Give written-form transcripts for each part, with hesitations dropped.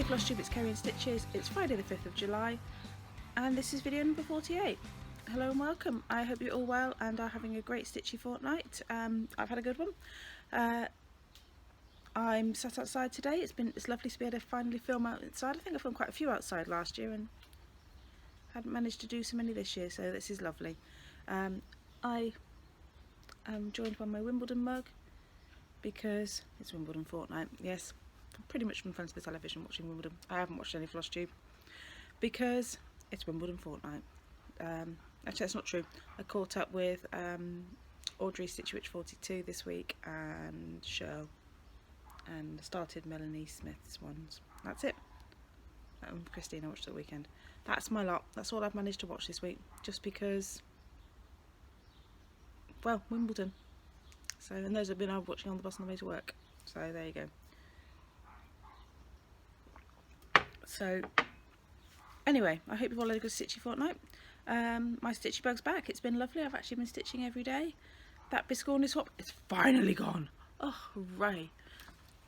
Flosstube, it's Kerry and Stitches. It's Friday the 5th of July and this is video number 48. Hello and welcome. I hope you're all well and are having a great stitchy fortnight. I've had a good one. I'm sat outside today. It's lovely to be able to finally film outside. I think I filmed quite a few outside last year and hadn't managed to do so many this year, so this is lovely. I am joined by my Wimbledon mug because it's Wimbledon fortnight. Yes, I've pretty much been in front of the television watching Wimbledon. I haven't watched any Flosstube because it's Wimbledon fortnight. Actually that's not true. I caught up with Audrey Stitch Witch 42 this week and Cheryl, and started Melanie Smith's ones. That's it. Christine I watched at the weekend. That's my lot. That's all I've managed to watch this week, just because, well, Wimbledon. So, and those have been watching on the bus on the way to work. So there you go. So anyway, I hope you've all had a good stitchy fortnight. My stitchy bug's back. It's been lovely. I've actually been stitching every day. That Biscorny swap is finally gone. Oh, hooray.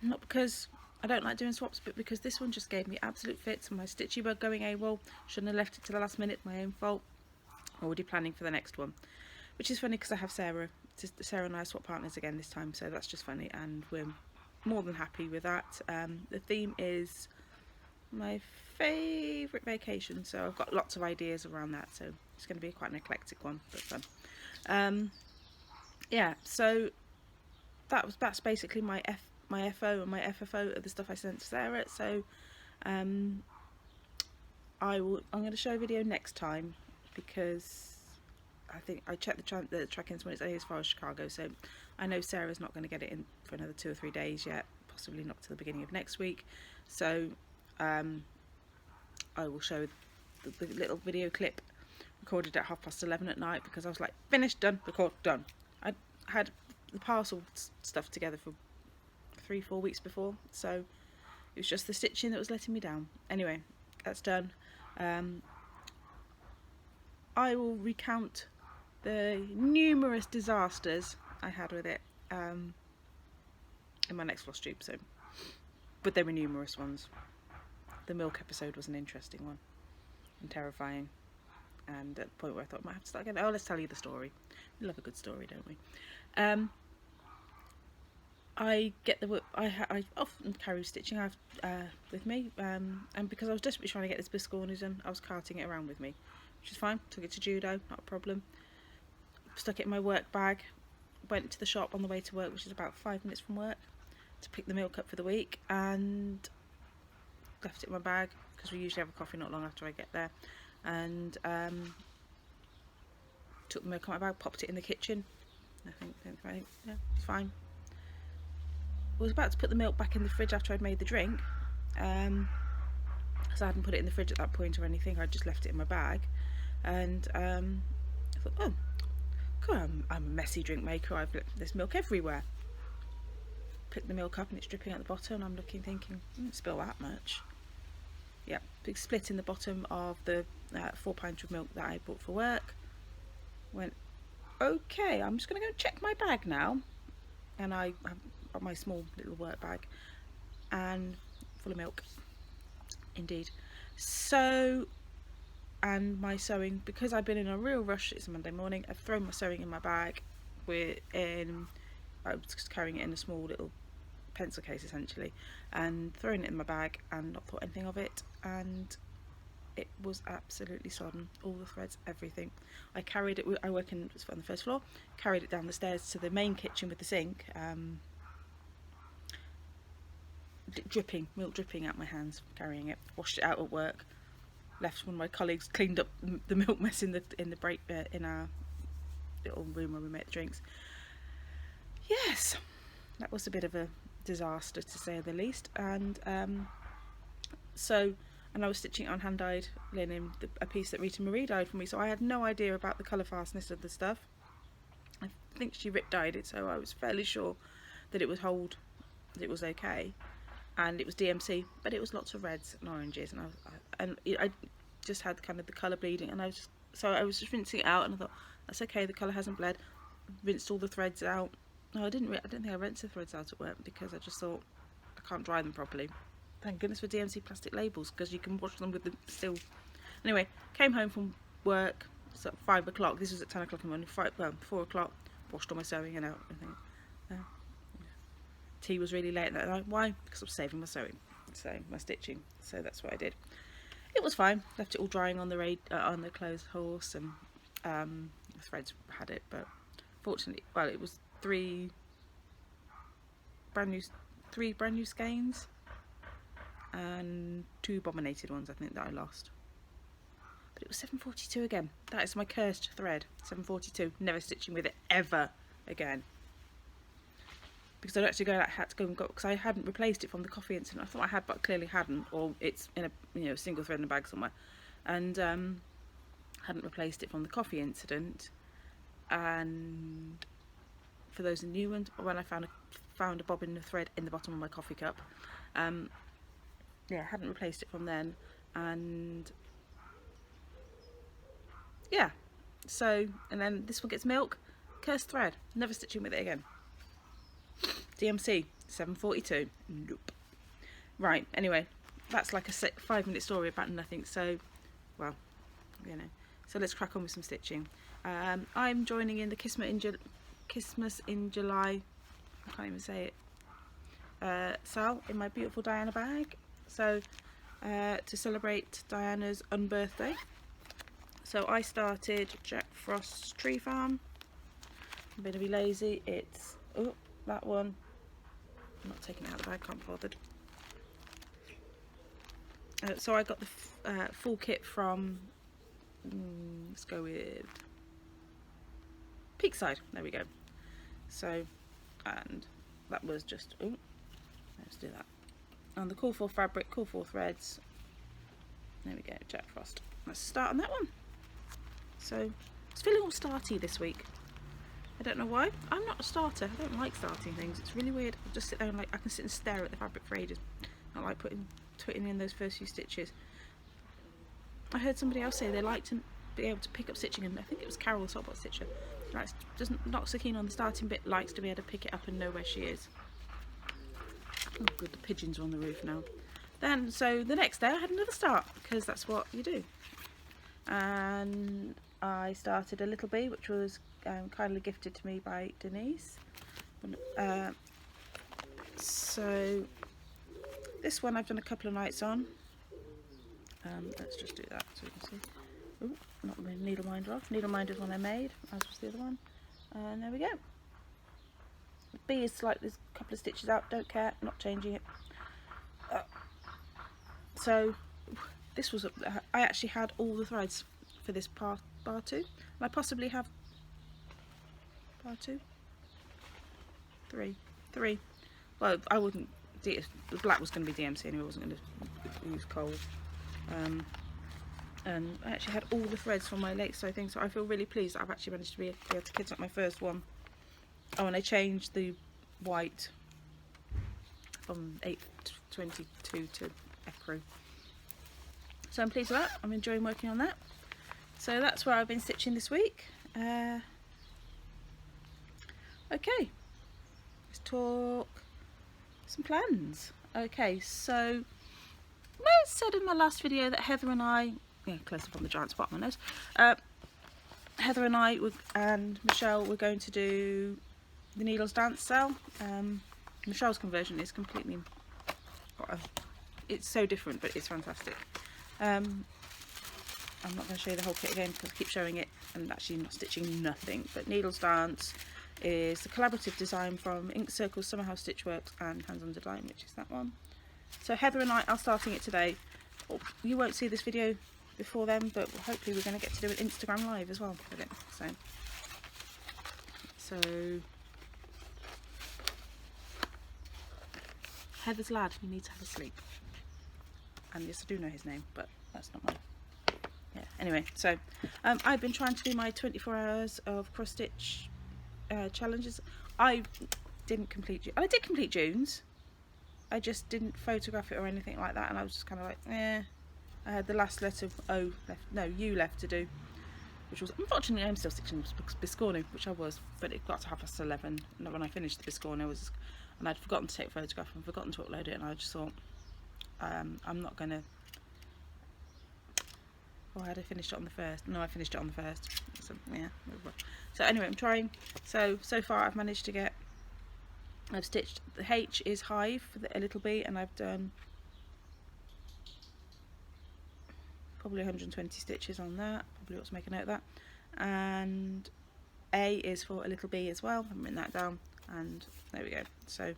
Not because I don't like doing swaps, but because this one just gave me absolute fits, and my stitchy bug going AWOL. Shouldn't have left it to the last minute, my own fault. Already planning for the next one. Which is funny because I have Sarah. Sarah and I swap partners again this time, so that's just funny, and we're more than happy with that. The theme is my favourite vacation, so I've got lots of ideas around that, so it's going to be quite an eclectic one, but fun. Yeah, so that's basically my FO and my FFO of the stuff I sent to Sarah. So I'm going to show a video next time because I think I checked the trackings when it's only as far as Chicago, so I know Sarah's not going to get it in for another 2 or 3 days yet, possibly not till the beginning of next week. So I will show the little video clip recorded at 11:30 at night, because I was like, finished, done, record, done. I had the parcel stuff together for 3-4 weeks before, so it was just the stitching that was letting me down. Anyway, that's done. I will recount the numerous disasters I had with it in my next Flosstube, so, but there were numerous ones. The milk episode was an interesting one and terrifying, and at the point where I thought I might have to start again. Oh, let's tell you the story. We love a good story, don't we? I often carry stitching with me, and because I was desperately trying to get this Biscorny done, I was carting it around with me, which is fine. Took it to judo, not a problem. Stuck it in my work bag, went to the shop on the way to work, which is about 5 minutes from work, to pick the milk up for the week, and left it in my bag because we usually have a coffee not long after I get there, and took the milk out of my bag, popped it in the kitchen. I think yeah, it's fine. I was about to put the milk back in the fridge after I'd made the drink, so I hadn't put it in the fridge at that point or anything. I just left it in my bag, and I thought, oh, God, I'm a messy drink maker. I've left this milk everywhere. Picked the milk up and it's dripping at the bottom, and I'm looking, thinking, didn't spill that much. Yeah, big split in the bottom of the 4 pints of milk that I bought for work. Went, okay, I'm just going to go check my bag now, and I have got my small little work bag and full of milk indeed. So, and my sewing, because I've been in a real rush, it's a Monday morning, I've thrown my sewing in my bag. I was carrying it in a small little pencil case essentially, and throwing it in my bag and not thought anything of it, and it was absolutely sodden, all the threads, everything. I carried it, I work on the first floor, carried it down the stairs to the main kitchen with the sink, milk dripping out my hands carrying it. Washed it out at work, left one of my colleagues cleaned up the milk mess in the break in our little room where we make the drinks. Yes, that was a bit of a disaster to say the least. And and I was stitching it on hand-dyed linen, a piece that Rita Marie dyed for me, so I had no idea about the colour fastness of the stuff. I think she dyed it, so I was fairly sure that it would hold, that it was okay, and it was DMC, but it was lots of reds and oranges, and I just had kind of the colour bleeding, and I was just rinsing it out, and I thought, that's okay, the colour hasn't bled. Rinsed all the threads out. No, I didn't think I rinsed the threads out at work because I just thought I can't dry them properly. thank goodness for DMC plastic labels, because you can wash them with the still. Anyway, came home from work, so 5 o'clock, this was at 10 o'clock in the morning, 4 o'clock, washed all my sewing and everything. Tea was really late that night. Why? Because I was saving my sewing, so my stitching, so that's what I did. It was fine, left it all drying on the clothes horse, and the threads had it, but fortunately, well, it was three brand new skeins and 2 abominated ones, I think, that I lost. But it was 742 again. That is my cursed thread. 742. Never stitching with it ever again. Because I'd actually had to go and go, because I hadn't replaced it from the coffee incident. I thought I had, but clearly hadn't, or it's in a single thread in a bag somewhere, and hadn't replaced it from the coffee incident. And for those new ones, when I found a bobbin of thread in the bottom of my coffee cup, yeah, hadn't replaced it from then, and yeah, so, and then this one gets milk, cursed thread, never stitching with it again. DMC 742. Nope. Right, anyway, that's like a 5-minute story about nothing, so, well, you know, so let's crack on with some stitching. I'm joining in the Christmas in July, I can't even say it, sale in my beautiful Deanna bag, so to celebrate Diana's unbirthday. So I started Jack Frost's Tree Farm. I'm going to be lazy. It's, oh, that one. I'm not taking it out of the bag, can't be bothered. So I got the full kit from, let's go with Peakside. There we go. So, and that was just, oh, let's do that. And the Call for fabric, Call for threads. There we go, Jack Frost. Let's start on that one. So, it's feeling all starty this week. I don't know why. I'm not a starter. I don't like starting things. It's really weird. I'll just sit there and I can sit and stare at the fabric for ages. I like putting in those first few stitches. I heard somebody else say they like to be able to pick up stitching, and I think it was Carol, the Sockbot Stitcher. Not so keen on the starting bit, likes to be able to pick it up and know where she is. Oh good, the pigeons are on the roof now. Then, so the next day I had another start, because that's what you do. And I started a little bee, which was kindly gifted to me by Denise. So this one I've done a couple of nights on. Let's just do that so you can see. Ooh, not the needle minder off. Needle minder's one I made, as was the other one. And there we go. The bee is like, there's a couple of stitches out, don't care, not changing it. So this was, I actually had all the threads for this bar 2. And I possibly have bar 2? 3. Well, I wouldn't, the black was going to be DMC anyway, I wasn't going to use coal. And I actually had all the threads from my late sew thing, so I feel really pleased that I've actually managed to be able to kit up my first one. Oh, and I changed the white from 822 to Ecru. So I'm pleased with that. I'm enjoying working on that. So that's where I've been stitching this week. Okay, let's talk some plans. Okay, so I said in my last video that Heather and I, yeah, close up on the giant spot on my nose, Heather and I and Michelle were going to do the Needles Dance sale. Michelle's conversion is completely, it's so different, but it's fantastic. I'm not going to show you the whole kit again because I keep showing it and actually not stitching nothing, but Needles Dance is the collaborative design from Ink Circle, Summerhouse Stitchworks and Hands on Design, which is that one. So Heather and I are starting it today. You won't see this video before then, but hopefully we're going to get to do an Instagram live as well with it. So Heather's lad, you need to have a sleep. And yes, I do know his name, but that's not mine. Yeah. Anyway, so I've been trying to do my 24 hours of cross stitch challenges. I didn't complete. I did complete June's. I just didn't photograph it or anything like that, and I was just kind of like, eh. I had the last letter of O left, no, U left to do, which was, unfortunately, I'm still stitching Biscornu, which I was, but it got to 11:30 when I finished the Biscornu, and I'd forgotten to take a photograph and forgotten to upload it, and I just thought, I'm not gonna. Oh, had I finished it on the first? No, I finished it on the first. So yeah. So anyway, I'm trying. So far I've managed to get. I've stitched the H is hive for a little bee, and I've done probably 120 stitches on that. Probably ought to make a note of that. And A is for a little bee as well. I've written that down, and there we go. So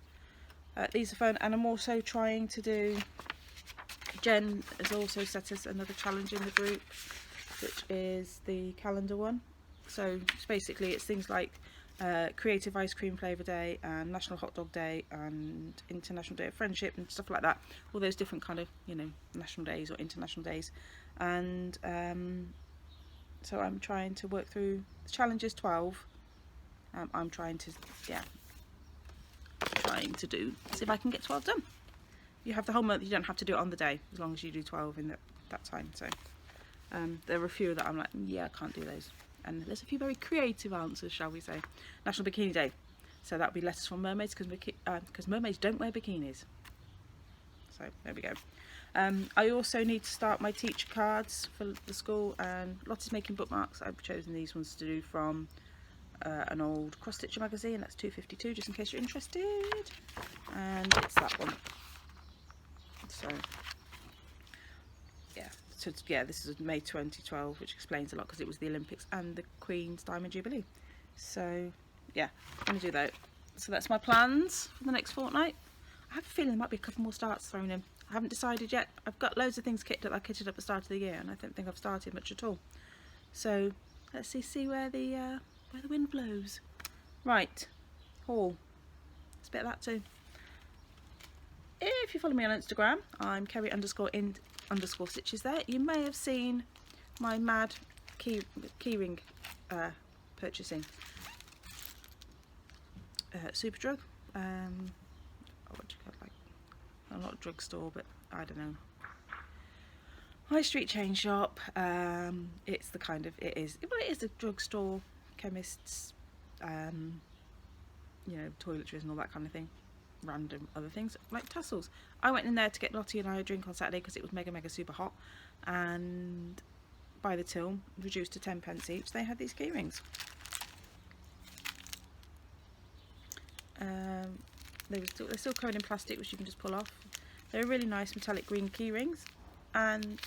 these are fun, and I'm also trying to do. Jen has also set us another challenge in the group, which is the calendar one. So basically it's things like Creative Ice Cream Flavour Day and National Hot Dog Day and International Day of Friendship and stuff like that. All those different kind of, you know, national days or international days. And so I'm trying to work through the challenge is 12. I'm trying to, yeah, see if I can get 12 done. You have the whole month, you don't have to do it on the day, as long as you do 12 in that time. So there are a few that I'm like, yeah, I can't do those. And there's a few very creative answers, shall we say. National Bikini Day. So that would be letters from mermaids, because mermaids don't wear bikinis. So there we go. I also need to start my teacher cards for the school, and Lottie's making bookmarks. I've chosen these ones to do from an old cross stitcher magazine. That's 252, just in case you're interested. And it's that one. So yeah, this is May 2012, which explains a lot because it was the Olympics and the Queen's Diamond Jubilee. So yeah, I'm going to do that. So that's my plans for the next fortnight. I have a feeling there might be a couple more starts thrown in. I haven't decided yet. I've got loads of things kitted up. I kitted up at the start of the year, and I don't think I've started much at all. So let's see where the wind blows. Right, haul. There's a bit of that too. If you follow me on Instagram, I'm Kerry_in_stitches there. You may have seen my mad keyring purchasing. Superdrug. What do you call it? Like, well, not a drugstore, but I don't know. High street chain shop. It's the kind of, it is a drugstore, chemists, you know, toiletries and all that kind of thing. Random other things like tassels. I went in there to get Lottie and I a drink on Saturday because it was mega super hot, and by the till, reduced to 10p each, they had these key rings. They're still covered in plastic, which you can just pull off. They're really nice metallic green key rings, and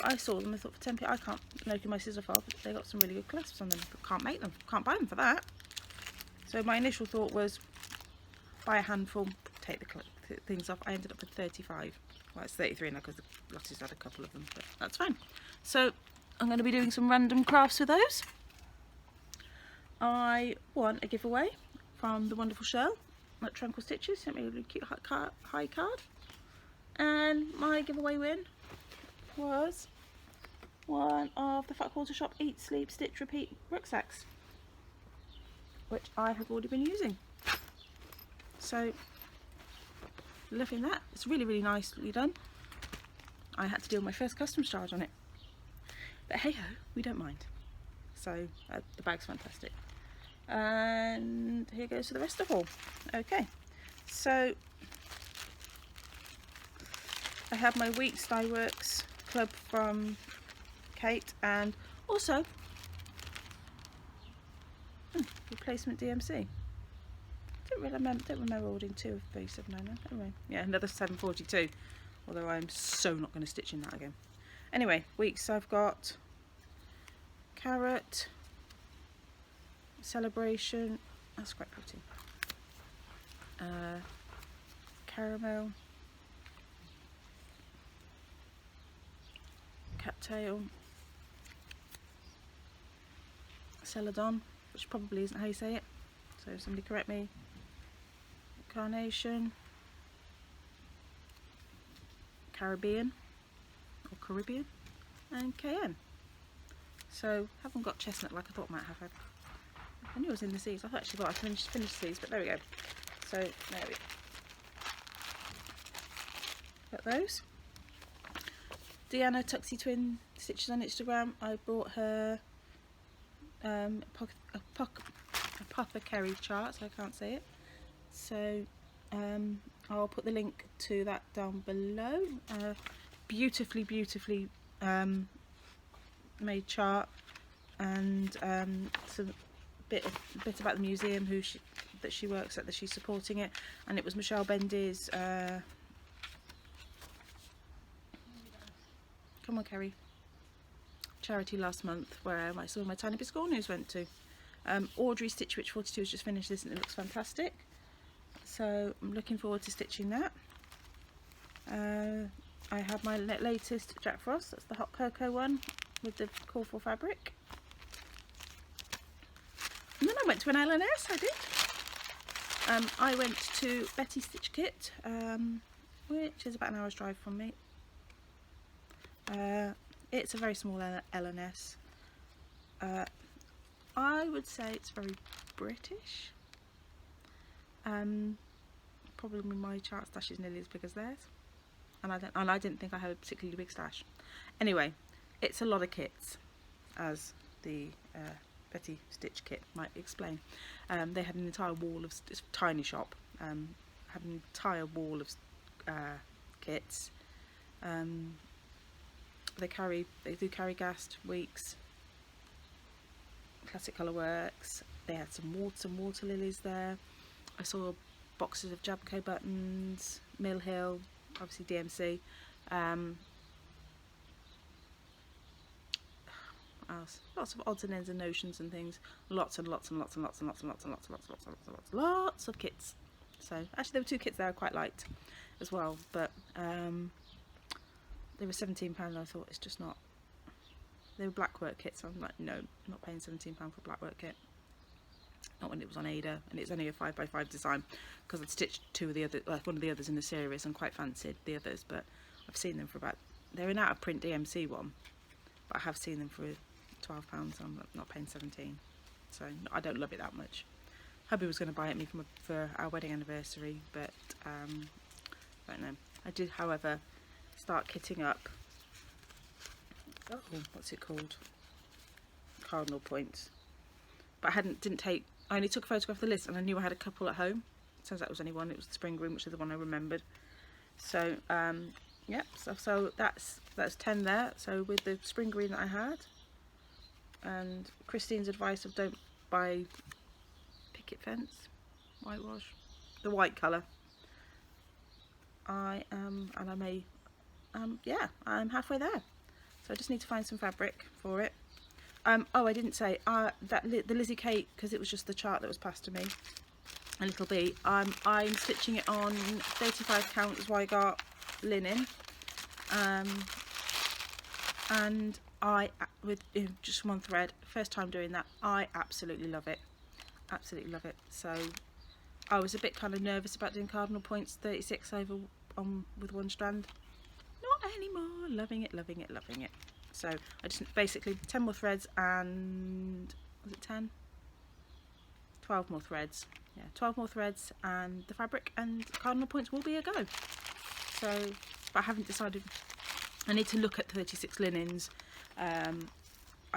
I saw them and thought, for 10p I can't make my scissor file, but they got some really good clasps on them. But can't make them, can't buy them for that. So my initial thought was buy a handful, take the things off. I ended up with 35. Well, it's 33 now because Lottie's had a couple of them, but that's fine. So I'm going to be doing some random crafts with those. I won a giveaway from the wonderful Shell at Tranquil Stitches. Sent me a really cute high card, and my giveaway win was one of the Fat Quarter Shop Eat, Sleep, Stitch, Repeat rucksacks, which I have already been using. So loving that. It's really nicely done. I had to deal with my first customs charge on it, but hey ho, we don't mind. So the bag's fantastic, and here goes to the rest of the haul. Okay, so I have my Wheat Dye Works club from Kate, and also replacement DMC. Don't remember ordering 2 of 3799. Anyway, yeah, another 742. Although I'm so not going to stitch in that again. Anyway, weeks I've got Carrot, Celebration. That's quite pretty. Caramel, Cattail, Celadon, which probably isn't how you say it, so somebody correct me. Carnation, Caribbean, and Cayenne. So haven't got chestnut like I thought I might have had. I knew it was in the seeds. I thought actually I finished the seeds, but there we go. So there we go. Got those. Deanna Tuxie Twin Stitches on Instagram. I bought her Apocathary chart, so I can't say it. So I'll put the link to that down below. Beautifully made chart, and some bit about the museum that she works at, that she's supporting it, and it was Michelle Bendy's come on Kerry, charity last month, where some of my tiny biscornios went to. Audrey Stitch Witch 42 has just finished this and it looks fantastic, so I'm looking forward to stitching that. I have my latest Jack Frost, that's the hot cocoa one with the colourful fabric. And then I went to an LNS, I did. I went to Betty Stitch Kit, which is about an hour's drive from me. It's a very small LNS. I would say it's very British. Probably my chart stash is nearly as big as theirs, and I didn't think I had a particularly big stash. Anyway, it's a lot of kits, as the Betty Stitch Kit might explain. They had an entire wall of, it's a tiny shop, had an entire wall of kits. They do carry Gast, Weeks, Classic Colour Works. They had some water lilies there. I saw boxes of Jabco buttons, Mill Hill, obviously DMC. Lots of odds and ends and notions and things. Lots of kits. So actually there were two kits there I quite liked as well, but they were £17 and I thought it's just not. They were black work kits, so I'm like, no, I'm not paying £17 for a black work kit. Not when it was on Ada, and it's only a 5x5 design, because I'd stitched one of the others in the series and quite fancied the others, but I've seen them for about, they're an out of print DMC one, but I have seen them for £12, so I'm not paying 17, so I don't love it that much. Hubby was going to buy it me for our wedding anniversary, but I don't know. I did, however, start kitting up, what's it called, cardinal points, but I only took a photograph of the list and I knew I had a couple at home. Turns out it was only one. It was the spring green, which is the one I remembered. So yeah, so that's 10 there. So with the spring green that I had, and Christine's advice of don't buy picket fence whitewash, the white colour, yeah, I'm halfway there. So I just need to find some fabric for it. Oh, I didn't say the Lizzie Kate, because it was just the chart that was passed to me, and it'll be I'm stitching it on 35 count Zweigart linen, and with just one thread. First time doing that. I absolutely love it, so I was a bit kind of nervous about doing cardinal points 36 over with one strand. Not anymore. Loving it. So I just basically 10 more threads, and was it 10? 12 more threads. Yeah, 12 more threads, and the fabric and cardinal points will be a go. So, but I haven't decided. I need to look at 36 linens. I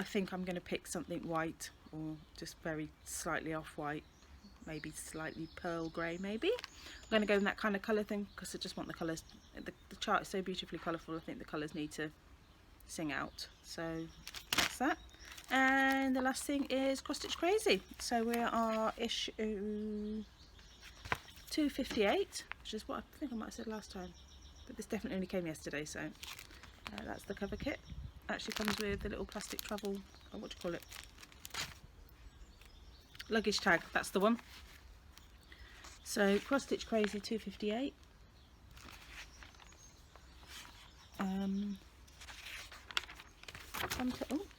think I'm going to pick something white, or just very slightly off-white, maybe slightly pearl grey maybe. I'm going to go in that kind of colour thing, because I just want the colours. The chart is so beautifully colourful, I think the colours need to sing out. So that's that. And the last thing is Cross Stitch Crazy. So we are issue 258, which is what I think I might have said last time, but this definitely only came yesterday. So that's the cover kit. Actually comes with the little plastic travel, or what do you call it, luggage tag. That's the one. So Cross Stitch Crazy 258.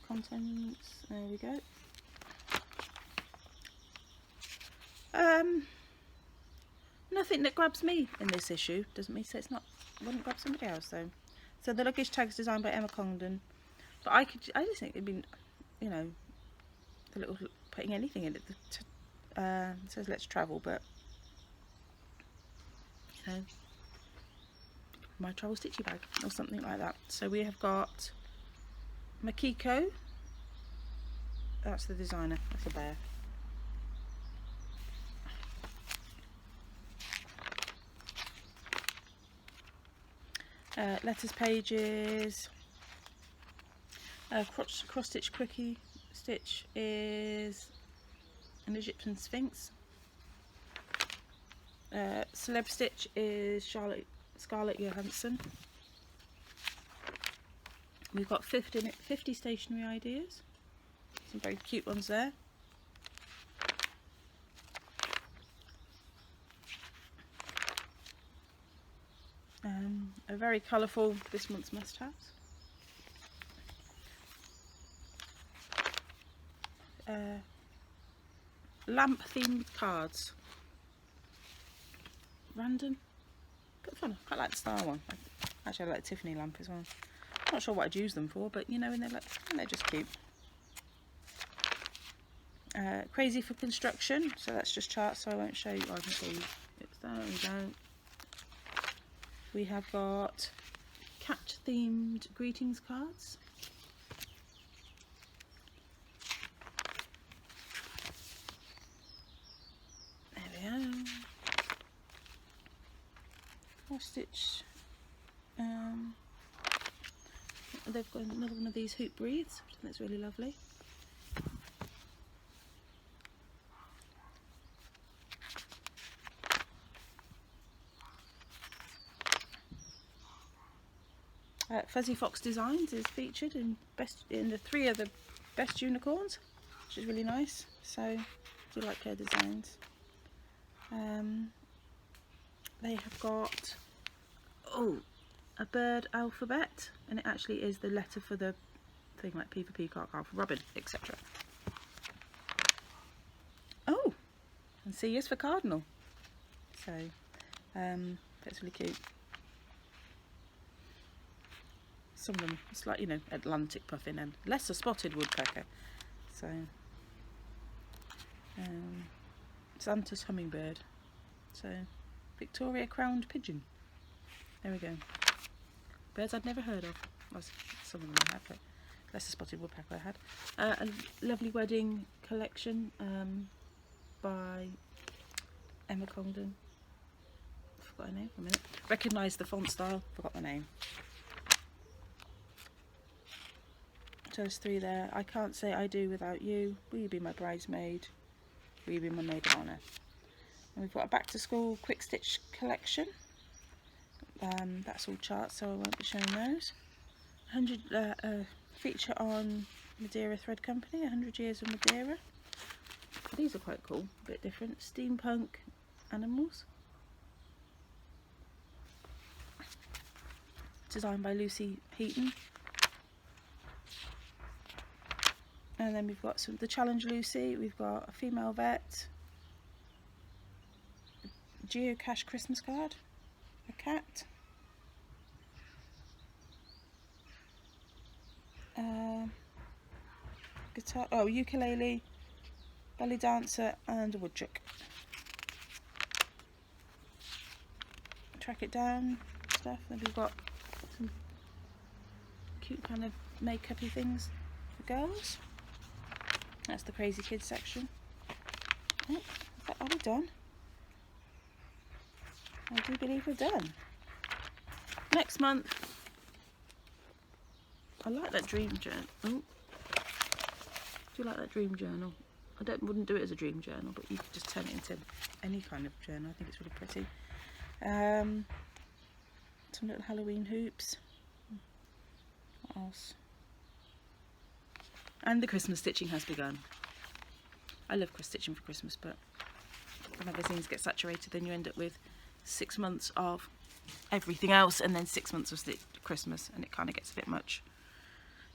Contents, there we go. Nothing that grabs me in this issue, doesn't mean so it's not, wouldn't grab somebody else though. So the luggage tag is designed by Emma Congdon, but I just think it'd be, you know, the little putting anything in it. It says let's travel, but you know, my travel stitchy bag or something like that. So we have got Makiko, that's the designer, that's a bear. letters pages. Cross stitch quickie stitch is an Egyptian Sphinx. Celeb stitch is Scarlett Johansson. We've got 50 stationery ideas. Some very cute ones there. A very colourful this month's must-haves. Lamp themed cards. Random. Good fun. I quite like the star one. Actually, I like the Tiffany lamp as well. Not sure what I'd use them for, but you know, and they're just cute. Crazy for construction. So that's just charts, so I won't show you. I can show you. It's there. We don't. We have got cat themed greetings cards. There we are. Cross stitch. They've got another one of these hoop breathes, which I think is really lovely. Fuzzy Fox Designs is featured in the 3 of the best unicorns, which is really nice. So I do like her designs. They have got a bird alphabet, and it actually is the letter for the thing, like P for peacock, R for robin, etc. Oh, and C is for cardinal. So that's really cute. Some of them, it's like, you know, Atlantic puffin and lesser spotted woodpecker. So Santa's hummingbird. So Victoria crowned pigeon. There we go. Birds I'd never heard of. Well, some of them I have, but lesser spotted woodpecker I had. A lovely wedding collection by Emma Congdon. Forgot her name for a minute. Recognised the font style, forgot the name. So there's 3 there. I can't say I do without you. Will you be my bridesmaid? Will you be my maid of honour? And we've got a back to school quick stitch collection. That's all charts, so I won't be showing those. 100 feature on Madeira Thread Company, 100 years of Madeira. These are quite cool, a bit different. Steampunk animals. Designed by Lucy Heaton. And then we've got the Challenge Lucy, we've got a female vet, a geocache Christmas card, a cat, guitar, ukulele, belly dancer, and a woodchuck. Track it down stuff. Then we've got some cute kind of make-up-y things for girls. That's the Crazy Kids section. Oh, are we done? I do believe we're done. Next month, I like that dream journal. Oh, do you like that dream journal? I wouldn't do it as a dream journal, but you could just turn it into any kind of journal. I think it's really pretty. Some little Halloween hoops. What else? And the Christmas stitching has begun. I love stitching for Christmas, but the magazines get saturated, then you end up with 6 months of everything else and then 6 months of Christmas, and it kind of gets a bit much.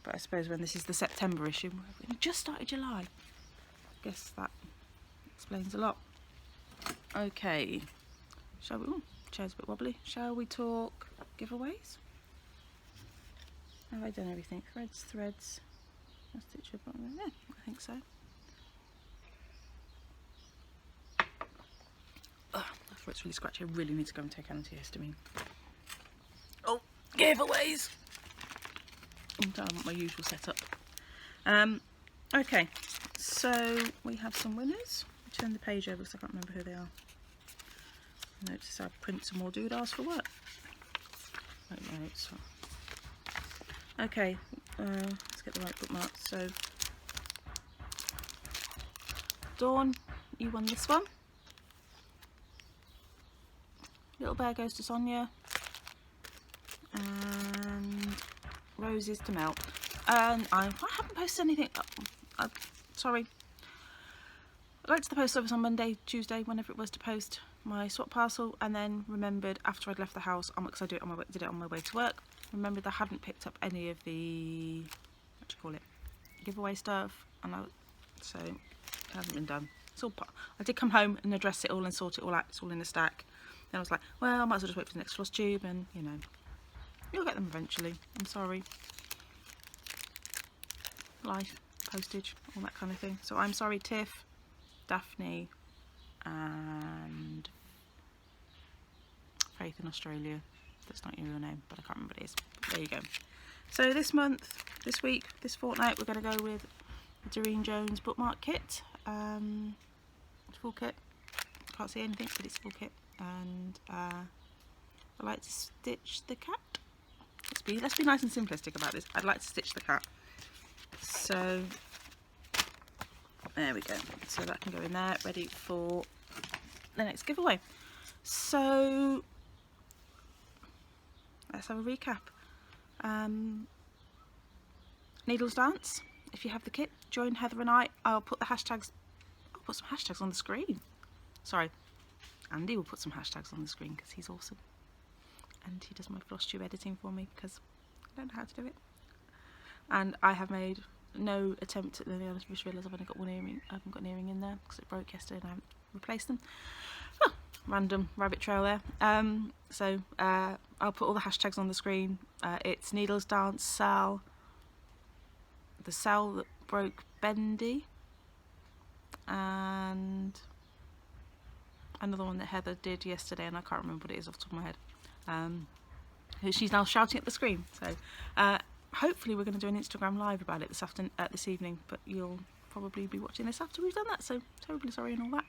But I suppose when this is the September issue, we just started July. I guess that explains a lot. Okay, shall we? Chair's a bit wobbly. Shall we talk giveaways? Have I done everything? Threads. Yeah, I think so. My throat's really scratchy. I really need to go and take antihistamine. Oh, giveaways! My usual setup. Okay, so we have some winners. I'll turn the page over because I can't remember who they are. Notice I print some more doodles for work. notes. Okay, let's get the right bookmarks. So, Dawn, you won this one. Little Bear goes to Sonia. And Roses to Melt. And I haven't posted anything. Sorry. I went to the post office on Monday, Tuesday, whenever it was, to post my swap parcel, and then remembered after I'd left the house, because I did it on my way to work, remembered I hadn't picked up any of the, what do you call it, giveaway stuff, and so it hasn't been done. It's all I did come home and address it all and sort it all out. It's all in a stack. Then I was like, well, I might as well just wait for the next Flosstube, and you know, you'll get them eventually. I'm sorry. Life, postage, all that kind of thing. So I'm sorry, Tiff, Daphne, and Faith in Australia. That's not your real name, but I can't remember what it is. There you go. So this month, this week, this fortnight, we're going to go with the Doreen Jones bookmark kit. Full kit. Can't see anything, but it's full kit. And I like to stitch the cat. Let's be nice and simplistic about this. I'd like to stitch the cat. So there we go. So that can go in there, ready for the next giveaway. So let's have a recap. Needles Dance. If you have the kit, join Heather and I. I'll put some hashtags on the screen. Sorry, Andy will put some hashtags on the screen because he's awesome. And he does my Flosstube editing for me because I don't know how to do it. And I have made no attempt at the other. I just realised I've only got one earring. I haven't got an earring in there because it broke yesterday and I haven't replaced them. Oh, random rabbit trail there. So I'll put all the hashtags on the screen. It's Needles Dance, Sal, the Sal that broke Bendy, and another one that Heather did yesterday, and I can't remember what it is off the top of my head. She's now shouting at the screen. So hopefully we're going to do an Instagram live about it this evening, but you'll probably be watching this after we've done that, so terribly sorry and all that,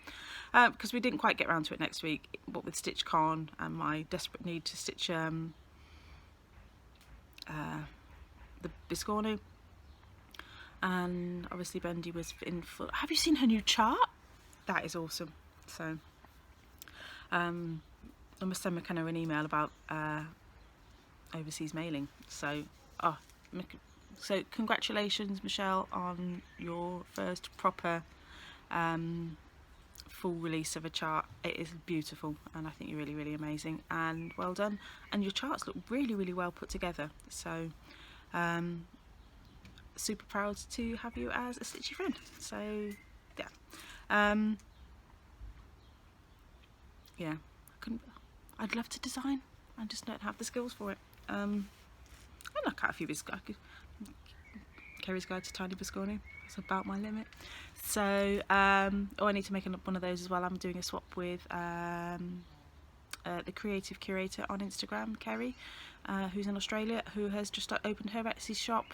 because we didn't quite get around to it next week, what with StitchCon and my desperate need to stitch the Biscornu, and obviously Bendy was in full. Have you seen her new chart? That is awesome. So I must send McKenna an email about overseas mailing. So so congratulations, Michelle, on your first proper full release of a chart. It is beautiful and I think you're really, really amazing, and well done, and your charts look really, really well put together. So super proud to have you as a stitchy friend. So yeah, yeah, I'd love to design, I just don't have the skills for it. I knock out a few Kerry's Guide to Tiny Biscornu. That's about my limit. So I need to make one of those as well. I'm doing a swap with the Creative Curator on Instagram, Kerry, who's in Australia, who has just opened her Etsy shop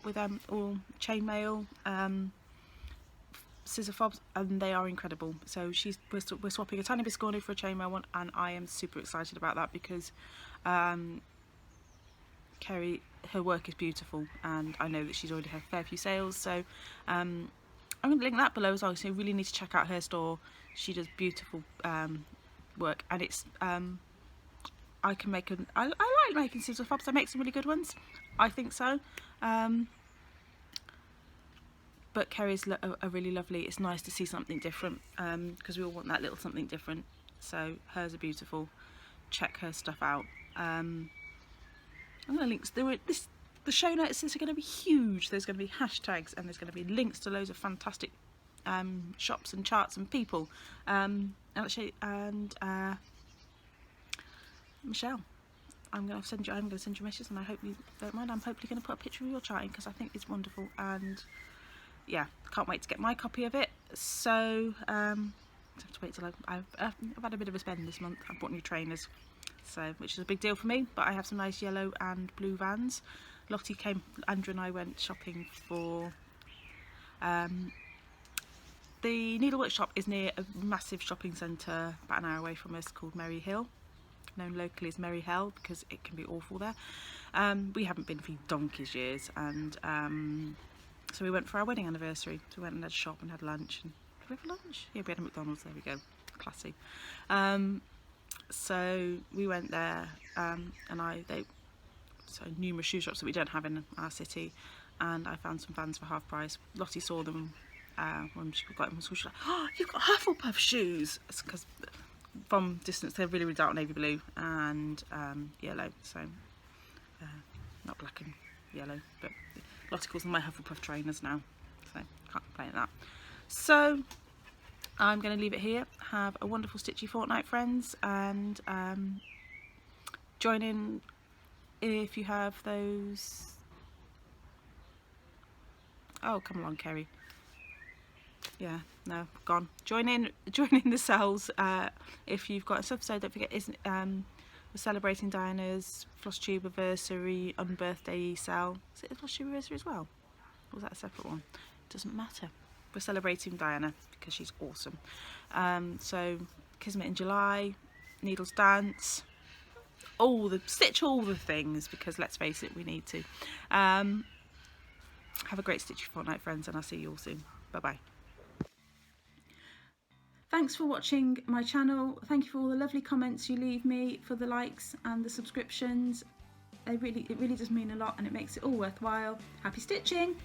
with all chainmail, scissor fobs, and they are incredible. So we're swapping a Tiny Biscornu for a chainmail one, and I am super excited about that because Kerry, her work is beautiful, and I know that she's already had a fair few sales, so I'm going to link that below as well. So you really need to check out her store. She does beautiful work, and it's I like making scissor fobs. I make some really good ones, I think so. But Kerry's are really lovely. It's nice to see something different, because we all want that little something different. So hers are beautiful. Check her stuff out. I'm going to link. The show notes are going to be huge. There's going to be hashtags, and there's going to be links to loads of fantastic shops and charts and people. Michelle, I'm going to send you a message, and I hope you don't mind. I'm hopefully going to put a picture of your charting because I think it's wonderful, and yeah, can't wait to get my copy of it. So I have to wait till I've had a bit of a spend this month. I've bought new trainers, so which is a big deal for me. But I have some nice yellow and blue Vans. Lottie came. Andrew and I went shopping for. The Needlework shop is near a massive shopping centre about an hour away from us called Merry Hill. known locally as Merry Hell, because it can be awful there. We haven't been for donkey's years, and so we went for our wedding anniversary. So we went and had a shop and had lunch. And did we have lunch? Yeah, we had a McDonald's. There we go, classy. So we went there, and so numerous shoe shops that we don't have in our city, and I found some Vans for half price. Lottie saw them when she got them, so she was like, "Oh, you've got Hufflepuff shoes!" Because from distance they're really, really dark navy blue and yellow, so not black and yellow, but Lottie calls them my Hufflepuff trainers now, so can't complain at that. So I'm going to leave it here. Have a wonderful stitchy fortnight, friends, and join in if you have those. Oh, come along, Kerry. Yeah, no, gone. Join in the sales if you've got stuff. So don't forget, we're celebrating Diana's Flosstube anniversary unbirthday sale. Is it a Flosstube anniversary as well? Or was that a separate one? Doesn't matter. We're celebrating Diana because she's awesome. So Kismet in July, Needles Dance, stitch all the things, because let's face it, we need to. Have a great stitchy fortnight, friends, and I'll see you all soon. Bye bye. Thanks for watching my channel. Thank you for all the lovely comments you leave me, for the likes and the subscriptions. It really does mean a lot, and it makes it all worthwhile. Happy stitching!